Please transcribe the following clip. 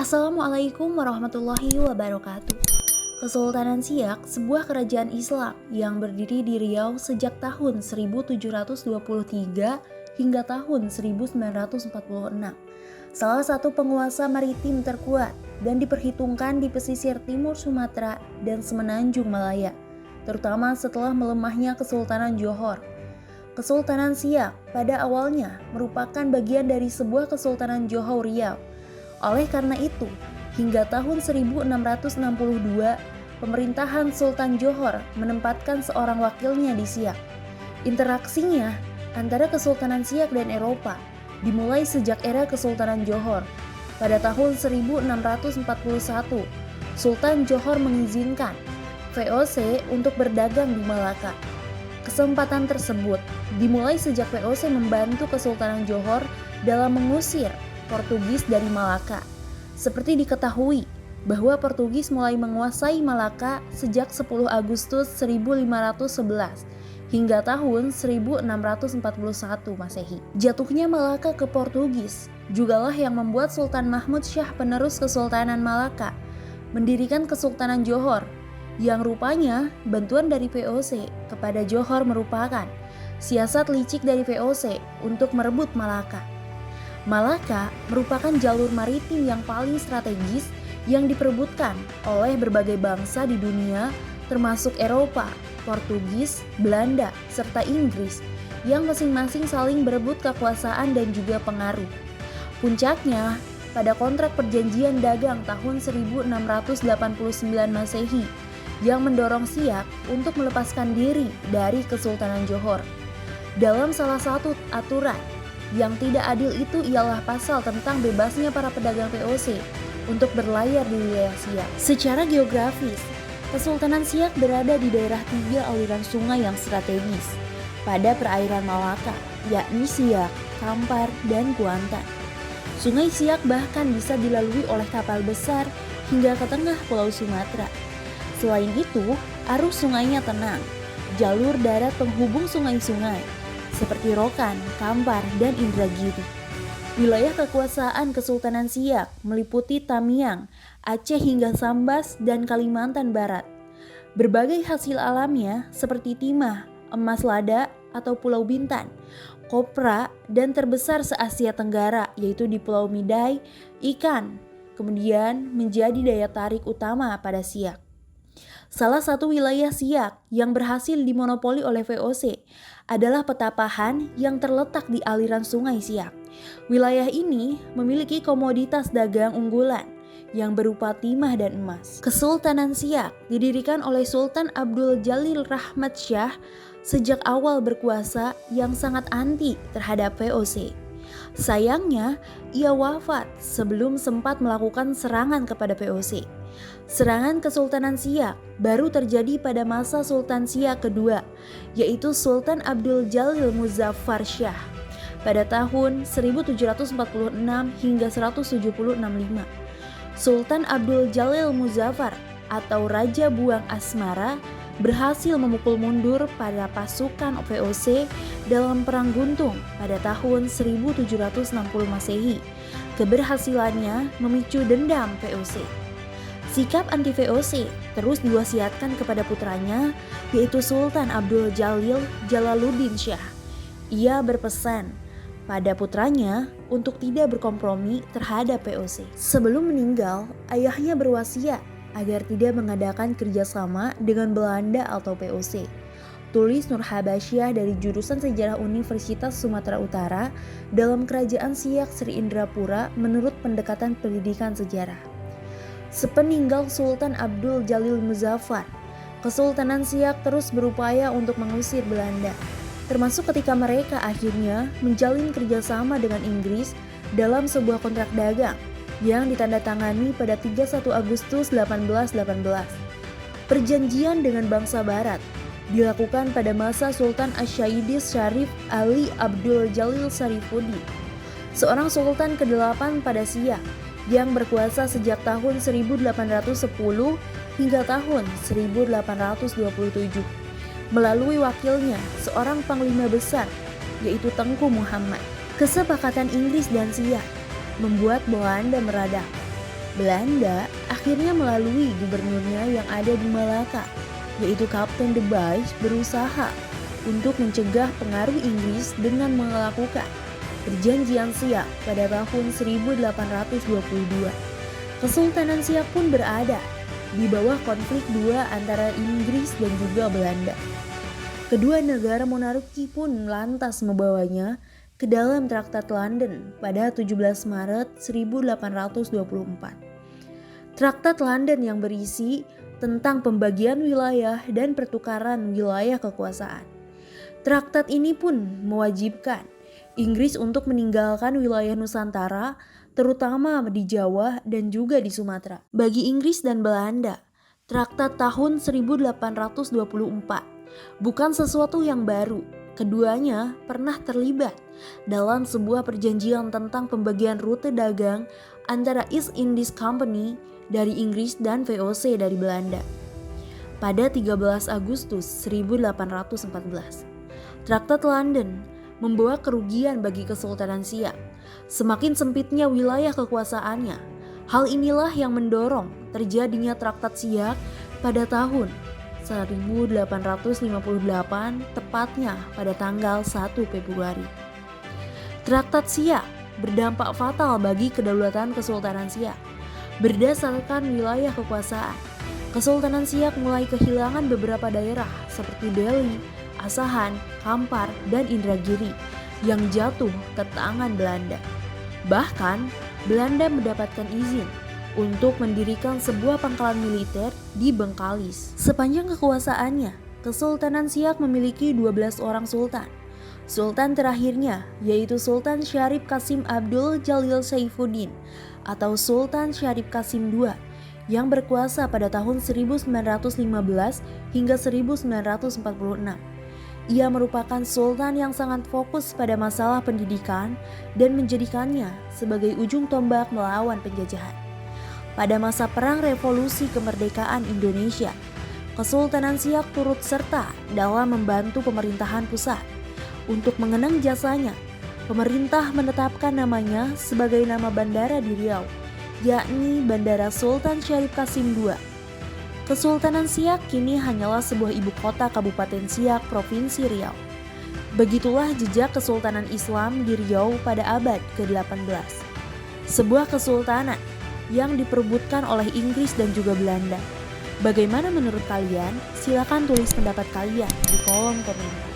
Assalamualaikum warahmatullahi wabarakatuh. Kesultanan Siak, sebuah kerajaan Islam yang berdiri di Riau sejak tahun 1723 hingga tahun 1946. Salah satu penguasa maritim terkuat dan diperhitungkan di pesisir timur Sumatera dan semenanjung Malaya, terutama setelah melemahnya Kesultanan Johor. Kesultanan Siak pada awalnya merupakan bagian dari sebuah Kesultanan Johor Riau. Oleh karena itu, hingga tahun 1662, pemerintahan Sultan Johor menempatkan seorang wakilnya di Siak. Interaksinya antara Kesultanan Siak dan Eropa dimulai sejak era Kesultanan Johor. Pada tahun 1641, Sultan Johor mengizinkan VOC untuk berdagang di Malaka. Kesempatan tersebut dimulai sejak VOC membantu Kesultanan Johor dalam mengusir Portugis dari Malaka. Seperti diketahui bahwa Portugis mulai menguasai Malaka sejak 10 Agustus 1511 hingga tahun 1641 Masehi. Jatuhnya Malaka ke Portugis jugalah yang membuat Sultan Mahmud Syah penerus Kesultanan Malaka mendirikan Kesultanan Johor, yang rupanya bantuan dari VOC kepada Johor merupakan siasat licik dari VOC untuk merebut Malaka. Malaka merupakan jalur maritim yang paling strategis yang diperebutkan oleh berbagai bangsa di dunia, termasuk Eropa, Portugis, Belanda, serta Inggris, yang masing-masing saling berebut kekuasaan dan juga pengaruh. Puncaknya, pada kontrak perjanjian dagang tahun 1689 Masehi yang mendorong Siak untuk melepaskan diri dari Kesultanan Johor. Dalam salah satu aturan yang tidak adil itu ialah pasal tentang bebasnya para pedagang VOC untuk berlayar di wilayah Siak. Secara geografis, Kesultanan Siak berada di daerah 3 aliran sungai yang strategis pada perairan Malaka, yakni Siak, Kampar, dan Kuantan. Sungai Siak bahkan bisa dilalui oleh kapal besar hingga ke tengah Pulau Sumatera. Selain itu, arus sungainya tenang. Jalur darat penghubung sungai-sungai seperti Rokan, Kampar, dan Indragiri. Wilayah kekuasaan Kesultanan Siak meliputi Tamiang, Aceh hingga Sambas, dan Kalimantan Barat. Berbagai hasil alamnya seperti timah, emas lada atau Pulau Bintan, kopra, dan terbesar se-Asia Tenggara yaitu di Pulau Midai, ikan, kemudian menjadi daya tarik utama pada Siak. Salah satu wilayah Siak yang berhasil dimonopoli oleh VOC adalah Petapahan yang terletak di aliran sungai Siak. Wilayah ini memiliki komoditas dagang unggulan yang berupa timah dan emas. Kesultanan Siak didirikan oleh Sultan Abdul Jalil Rahmat Syah sejak awal berkuasa yang sangat anti terhadap VOC. Sayangnya, ia wafat sebelum sempat melakukan serangan kepada VOC. Serangan Kesultanan Siak baru terjadi pada masa Sultan Siak kedua, yaitu Sultan Abdul Jalil Muzaffar Syah pada tahun 1746 hingga 1765. Sultan Abdul Jalil Muzaffar atau Raja Buang Asmara berhasil memukul mundur para pasukan VOC dalam Perang Guntung pada tahun 1760 Masehi. Keberhasilannya memicu dendam VOC. Sikap anti-VOC terus diwasiatkan kepada putranya, yaitu Sultan Abdul Jalil Jalaluddin Syah. Ia berpesan pada putranya untuk tidak berkompromi terhadap VOC. Sebelum meninggal, ayahnya berwasiat agar tidak mengadakan kerjasama dengan Belanda atau VOC. Tulis Nur Habasyah dari jurusan Sejarah Universitas Sumatera Utara dalam Kerajaan Siak Sri Indrapura menurut pendekatan pendidikan sejarah. Sepeninggal Sultan Abdul Jalil Muzaffar, Kesultanan Siak terus berupaya untuk mengusir Belanda, termasuk ketika mereka akhirnya menjalin kerjasama dengan Inggris dalam sebuah kontrak dagang yang ditandatangani pada 31 Agustus 1818. Perjanjian dengan bangsa Barat dilakukan pada masa Sultan Asy-Syaidis Syarif Ali Abdul Jalil Sarifuddin, seorang sultan ke-8 pada Siak yang berkuasa sejak tahun 1810 hingga tahun 1827 melalui wakilnya seorang panglima besar yaitu Tengku Muhammad. Kesepakatan Inggris dan Siak membuat Belanda meradang. Belanda akhirnya melalui gubernurnya yang ada di Malaka, yaitu Kapten de Buys, berusaha untuk mencegah pengaruh Inggris dengan melakukan Perjanjian Siak pada tahun 1822. Kesultanan Siak pun berada di bawah konflik dua antara Inggris dan juga Belanda. Kedua negara monarki pun lantas membawanya ke dalam Traktat London pada 17 Maret 1824. Traktat London yang berisi tentang pembagian wilayah dan pertukaran wilayah kekuasaan. Traktat ini pun mewajibkan Inggris untuk meninggalkan wilayah Nusantara, terutama di Jawa dan juga di Sumatera. Bagi Inggris dan Belanda, Traktat tahun 1824 bukan sesuatu yang baru. Keduanya pernah terlibat dalam sebuah perjanjian tentang pembagian rute dagang antara East Indies Company dari Inggris dan VOC dari Belanda. Pada 13 Agustus 1814, Traktat London membawa kerugian bagi Kesultanan Siak. Semakin sempitnya wilayah kekuasaannya. Hal inilah yang mendorong terjadinya Traktat Siak pada tahun 1858, tepatnya pada tanggal 1 Februari. Traktat Siak berdampak fatal bagi kedaulatan Kesultanan Siak. Berdasarkan wilayah kekuasaan, Kesultanan Siak mulai kehilangan beberapa daerah seperti Delhi, Asahan, Kampar, dan Indragiri yang jatuh ke tangan Belanda. Bahkan, Belanda mendapatkan izin untuk mendirikan sebuah pangkalan militer di Bengkalis. Sepanjang kekuasaannya, Kesultanan Siak memiliki 12 orang sultan. Sultan terakhirnya yaitu Sultan Syarif Qasim Abdul Jalil Saifuddin atau Sultan Syarif Qasim II yang berkuasa pada tahun 1915 hingga 1946. Ia merupakan sultan yang sangat fokus pada masalah pendidikan dan menjadikannya sebagai ujung tombak melawan penjajahan. Pada masa Perang Revolusi Kemerdekaan Indonesia, Kesultanan Siak turut serta dalam membantu pemerintahan pusat. Untuk mengenang jasanya, pemerintah menetapkan namanya sebagai nama bandara di Riau, yakni Bandara Sultan Syarif Qasim II. Kesultanan Siak kini hanyalah sebuah ibu kota Kabupaten Siak, Provinsi Riau. Begitulah jejak Kesultanan Islam di Riau pada abad ke-18. Sebuah kesultanan yang diperebutkan oleh Inggris dan juga Belanda. Bagaimana menurut kalian? Silakan tulis pendapat kalian di kolom komentar.